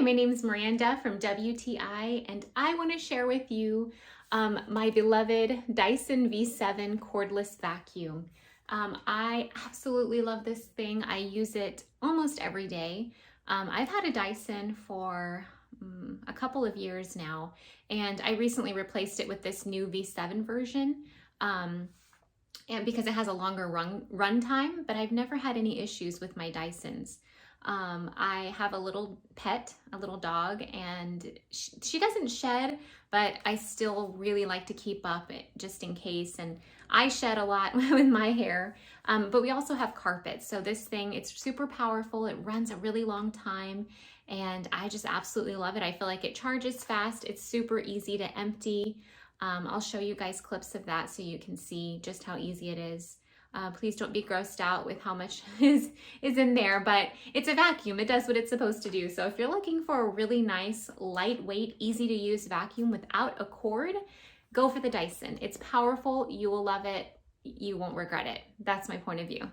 my name is Miranda from WTI, and I want to share with you my beloved Dyson V7 cordless vacuum. I absolutely love this thing. I use it almost every day. I've had a Dyson for a couple of years now, and I recently replaced it with this new V7 version. And because it has a longer run time, but I've never had any issues with my Dysons. I have a little pet, a little dog, and she doesn't shed, but I still really like to keep up just in case. And I shed a lot with my hair, but we also have carpets. So this thing, it's super powerful. It runs a really long time, and I just absolutely love it. I feel like it charges fast. It's super easy to empty. I'll show you guys clips of that so you can see just how easy it is. Please don't be grossed out with how much is in there, but it's a vacuum. It does what it's supposed to do. So if you're looking for a really nice, lightweight, easy to use vacuum without a cord, go for the Dyson. It's powerful. You will love it. You won't regret it. That's my point of view.